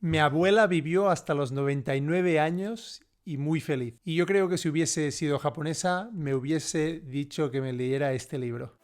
Mi abuela vivió hasta los 99 años y muy feliz. Y yo creo que si hubiese sido japonesa, me hubiese dicho que me leyera este libro.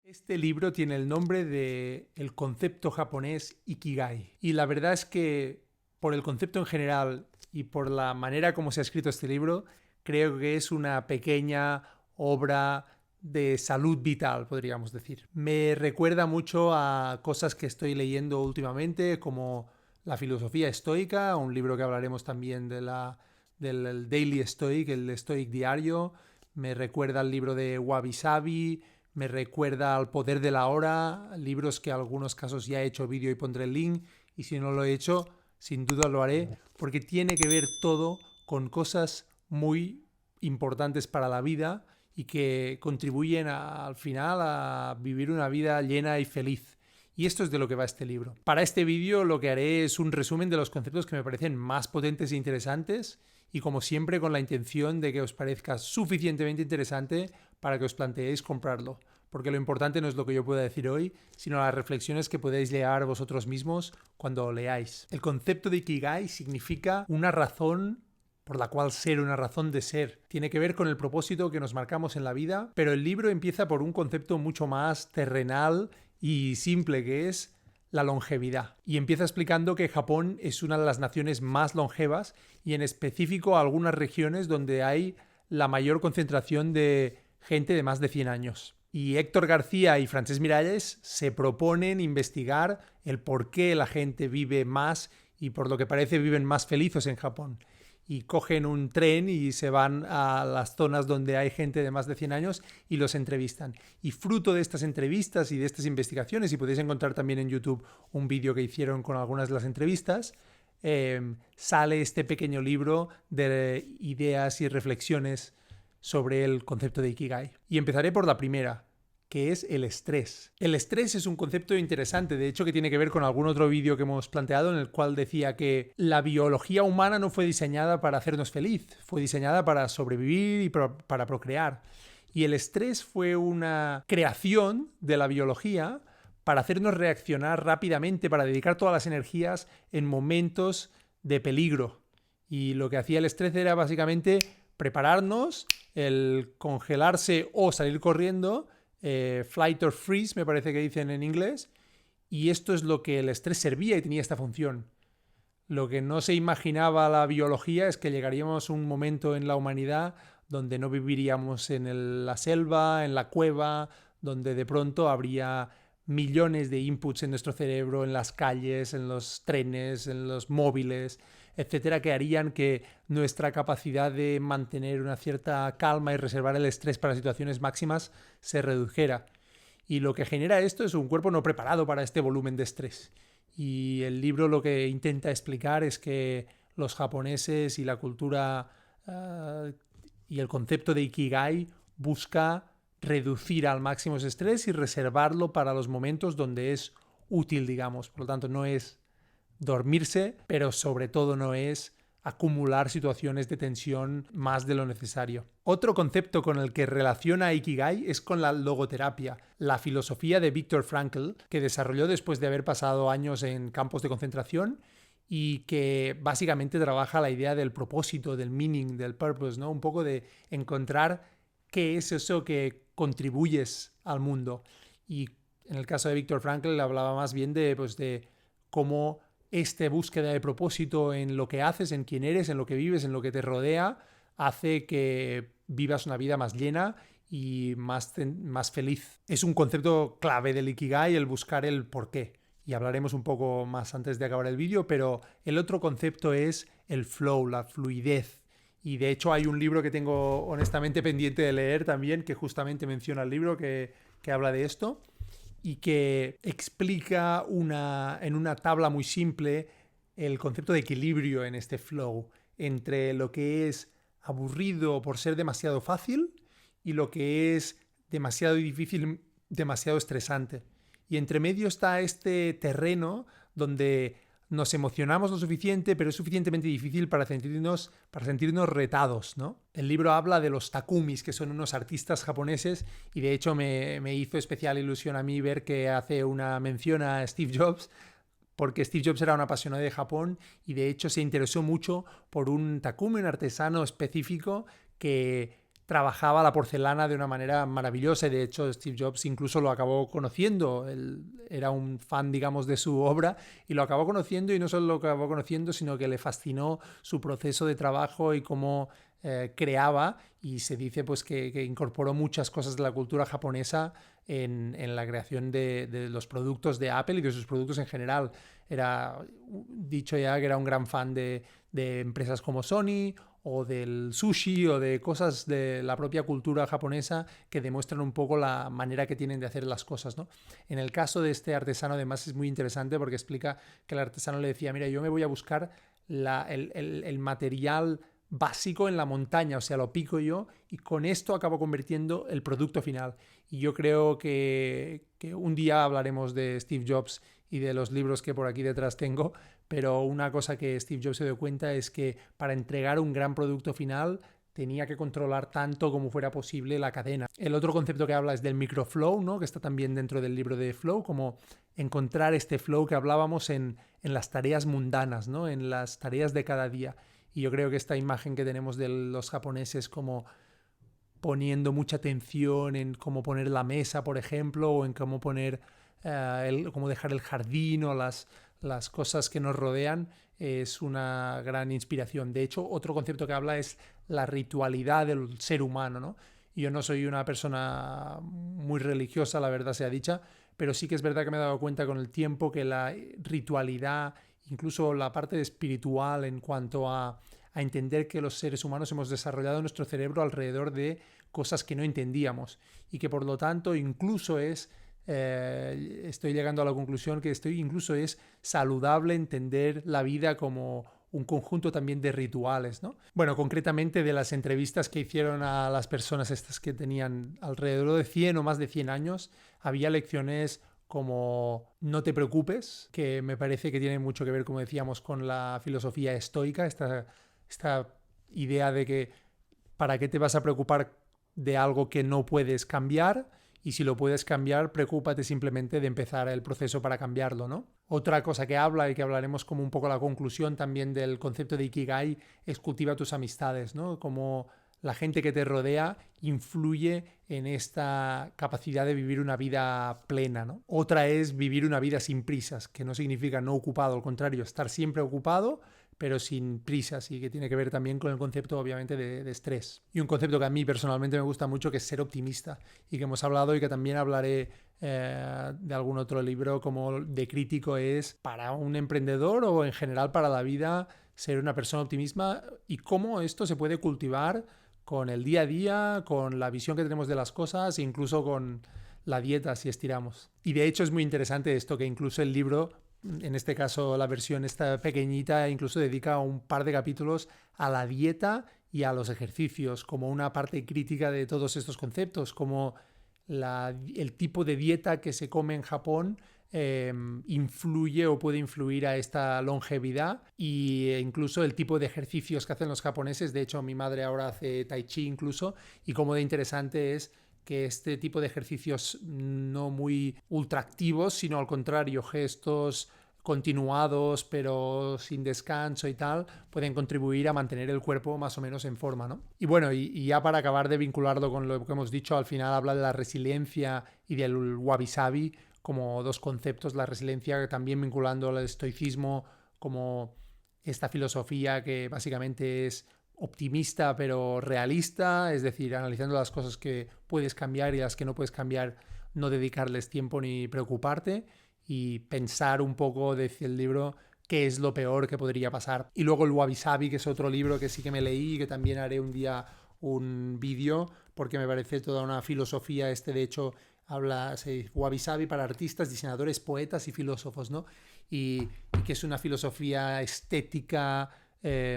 Este libro tiene el nombre de el concepto japonés Ikigai. Y la verdad es que por el concepto en general y por la manera como se ha escrito este libro, creo que es una pequeña obra de salud vital, podríamos decir. Me recuerda mucho a cosas que estoy leyendo últimamente, como la filosofía estoica, un libro que hablaremos también del Daily Stoic, el Stoic diario. Me recuerda al libro de Wabi Sabi, me recuerda al Poder de la Hora, libros que en algunos casos ya he hecho vídeo y pondré el link, y si no lo he hecho, sin duda lo haré, porque tiene que ver todo con cosas muy importantes para la vida y que contribuyen al final a vivir una vida llena y feliz. Y esto es de lo que va este libro. Para este vídeo lo que haré es un resumen de los conceptos que me parecen más potentes e interesantes, y como siempre con la intención de que os parezca suficientemente interesante para que os planteéis comprarlo. Porque lo importante no es lo que yo pueda decir hoy, sino las reflexiones que podéis leer vosotros mismos cuando leáis. El concepto de Ikigai significa una razón por la cual ser, una razón de ser. Tiene que ver con el propósito que nos marcamos en la vida, pero el libro empieza por un concepto mucho más terrenal y simple, que es la longevidad. Y empieza explicando que Japón es una de las naciones más longevas y en específico algunas regiones donde hay la mayor concentración de gente de más de 100 años. Y Héctor García y Francesc Miralles se proponen investigar el por qué la gente vive más y por lo que parece viven más felices en Japón. Y cogen un tren y se van a las zonas donde hay gente de más de 100 años y los entrevistan. Y fruto de estas entrevistas y de estas investigaciones, y podéis encontrar también en YouTube un vídeo que hicieron con algunas de las entrevistas, sale este pequeño libro de ideas y reflexiones sobre el concepto de Ikigai. Y empezaré por la primera, que es el estrés. El estrés es un concepto interesante, de hecho que tiene que ver con algún otro vídeo que hemos planteado en el cual decía que la biología humana no fue diseñada para hacernos feliz, fue diseñada para sobrevivir y para procrear. Y el estrés fue una creación de la biología para hacernos reaccionar rápidamente, para dedicar todas las energías en momentos de peligro. Y lo que hacía el estrés era básicamente prepararnos, el congelarse o salir corriendo, flight or freeze me parece que dicen en inglés, y esto es lo que el estrés servía y tenía esta función. Lo que no se imaginaba la biología es que llegaríamos a un momento en la humanidad donde no viviríamos en la selva, en la cueva, donde de pronto habría millones de inputs en nuestro cerebro, en las calles, en los trenes, en los móviles, etcétera, que harían que nuestra capacidad de mantener una cierta calma y reservar el estrés para situaciones máximas se redujera. Y lo que genera esto es un cuerpo no preparado para este volumen de estrés. Y el libro lo que intenta explicar es que los japoneses y la cultura y el concepto de Ikigai busca reducir al máximo ese estrés y reservarlo para los momentos donde es útil, digamos. Por lo tanto, no es dormirse, pero sobre todo no es acumular situaciones de tensión más de lo necesario. Otro concepto con el que relaciona Ikigai es con la logoterapia, la filosofía de Viktor Frankl, que desarrolló después de haber pasado años en campos de concentración y que básicamente trabaja la idea del propósito, del meaning, del purpose, ¿no? Un poco de encontrar qué es eso que contribuyes al mundo. Y en el caso de Viktor Frankl hablaba más bien de cómo esta búsqueda de propósito en lo que haces, en quién eres, en lo que vives, en lo que te rodea, hace que vivas una vida más llena y más feliz. Es un concepto clave del Ikigai, el buscar el porqué. Y hablaremos un poco más antes de acabar el vídeo, pero el otro concepto es el flow, la fluidez. Y de hecho hay un libro que tengo honestamente pendiente de leer también, que justamente menciona el libro que habla de esto y que explica en una tabla muy simple el concepto de equilibrio en este flow entre lo que es aburrido por ser demasiado fácil y lo que es demasiado difícil, demasiado estresante. Y entre medio está este terreno donde nos emocionamos lo suficiente, pero es suficientemente difícil para sentirnos retados, ¿no? El libro habla de los takumis, que son unos artistas japoneses, y de hecho me hizo especial ilusión a mí ver que hace una mención a Steve Jobs, porque Steve Jobs era un apasionado de Japón y de hecho se interesó mucho por un takumi, un artesano específico que trabajaba la porcelana de una manera maravillosa y de hecho Steve Jobs incluso lo acabó conociendo. Él era un fan, digamos, de su obra y lo acabó conociendo, y no solo lo acabó conociendo, sino que le fascinó su proceso de trabajo y cómo creaba, y se dice pues que incorporó muchas cosas de la cultura japonesa en la creación de los productos de Apple y de sus productos en general. Era dicho ya que era un gran fan de empresas como Sony o del sushi o de cosas de la propia cultura japonesa que demuestran un poco la manera que tienen de hacer las cosas, ¿no? En el caso de este artesano además es muy interesante porque explica que el artesano le decía, mira, yo me voy a buscar el material básico en la montaña, o sea, lo pico yo y con esto acabo convirtiendo el producto final. Y yo creo que un día hablaremos de Steve Jobs y de los libros que por aquí detrás tengo, pero una cosa que Steve Jobs se dio cuenta es que para entregar un gran producto final tenía que controlar tanto como fuera posible la cadena. El otro concepto que habla es del microflow, ¿no? Que está también dentro del libro de Flow, como encontrar este flow que hablábamos en las tareas mundanas, ¿no? En las tareas de cada día. Y yo creo que esta imagen que tenemos de los japoneses como poniendo mucha atención en cómo poner la mesa, por ejemplo, o en cómo poner cómo dejar el jardín o las cosas que nos rodean, es una gran inspiración. De hecho, otro concepto que habla es la ritualidad del ser humano, ¿no? Yo no soy una persona muy religiosa, la verdad sea dicha, pero sí que es verdad que me he dado cuenta con el tiempo que la ritualidad, incluso la parte espiritual en cuanto a entender que los seres humanos hemos desarrollado nuestro cerebro alrededor de cosas que no entendíamos y que por lo tanto incluso estoy llegando a la conclusión que incluso es saludable entender la vida como un conjunto también de rituales, ¿no? Bueno, concretamente de las entrevistas que hicieron a las personas estas que tenían alrededor de 100 o más de 100 años, había lecciones como no te preocupes, que me parece que tiene mucho que ver, como decíamos, con la filosofía estoica, esta idea de que ¿para qué te vas a preocupar de algo que no puedes cambiar? Y si lo puedes cambiar, preocúpate simplemente de empezar el proceso para cambiarlo, ¿no? Otra cosa que habla y que hablaremos como un poco la conclusión también del concepto de Ikigai es cultiva tus amistades, ¿no? Como la gente que te rodea influye en esta capacidad de vivir una vida plena, ¿no? Otra es vivir una vida sin prisas, que no significa no ocupado, al contrario, estar siempre ocupado, pero sin prisas, y que tiene que ver también con el concepto obviamente de estrés. Y un concepto que a mí personalmente me gusta mucho, que es ser optimista, y que hemos hablado y que también hablaré de algún otro libro como de crítico, es para un emprendedor o en general para la vida ser una persona optimista y cómo esto se puede cultivar con el día a día, con la visión que tenemos de las cosas, incluso con la dieta si estiramos. Y de hecho es muy interesante esto, que incluso el libro, en este caso la versión esta pequeñita, incluso dedica un par de capítulos a la dieta y a los ejercicios como una parte crítica de todos estos conceptos, como el tipo de dieta que se come en Japón influye o puede influir a esta longevidad, e incluso el tipo de ejercicios que hacen los japoneses. De hecho, mi madre ahora hace tai chi incluso, y como de interesante es que este tipo de ejercicios no muy ultraactivos, sino al contrario, gestos continuados pero sin descanso y tal, pueden contribuir a mantener el cuerpo más o menos en forma, ¿no? Y bueno, y ya para acabar de vincularlo con lo que hemos dicho, al final habla de la resiliencia y del wabi-sabi como dos conceptos, la resiliencia también vinculando al estoicismo como esta filosofía que básicamente es optimista pero realista, es decir, analizando las cosas que puedes cambiar y las que no puedes cambiar, no dedicarles tiempo ni preocuparte, y pensar un poco, decía el libro, qué es lo peor que podría pasar. Y luego el Wabi Sabi, que es otro libro que sí que me leí y que también haré un día un vídeo, porque me parece toda una filosofía. De hecho, habla Wabi Sabi para artistas, diseñadores, poetas y filósofos, ¿no? Y que es una filosofía estética,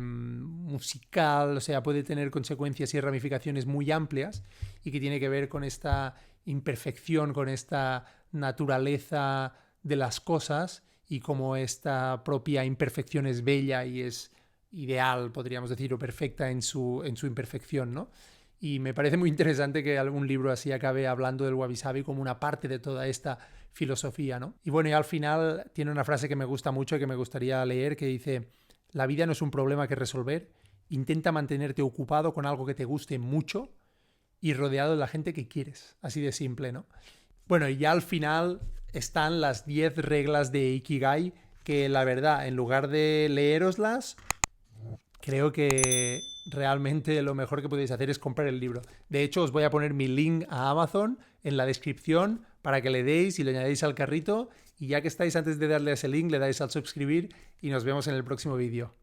musical, o sea, puede tener consecuencias y ramificaciones muy amplias, y que tiene que ver con esta imperfección, con esta naturaleza de las cosas, y cómo esta propia imperfección es bella y es ideal, podríamos decir, o perfecta en su imperfección, ¿no? Y me parece muy interesante que algún libro así acabe hablando del wabi-sabi como una parte de toda esta filosofía, ¿no? Y bueno, y al final tiene una frase que me gusta mucho y que me gustaría leer, que dice: la vida no es un problema que resolver, intenta mantenerte ocupado con algo que te guste mucho y rodeado de la gente que quieres. Así de simple, ¿no? Bueno, y ya al final están las 10 reglas de Ikigai, que la verdad, en lugar de leéroslas, creo que realmente lo mejor que podéis hacer es comprar el libro. De hecho, os voy a poner mi link a Amazon en la descripción para que le deis y lo añadáis al carrito. Y ya que estáis, antes de darle a ese link, le dais al suscribir y nos vemos en el próximo vídeo.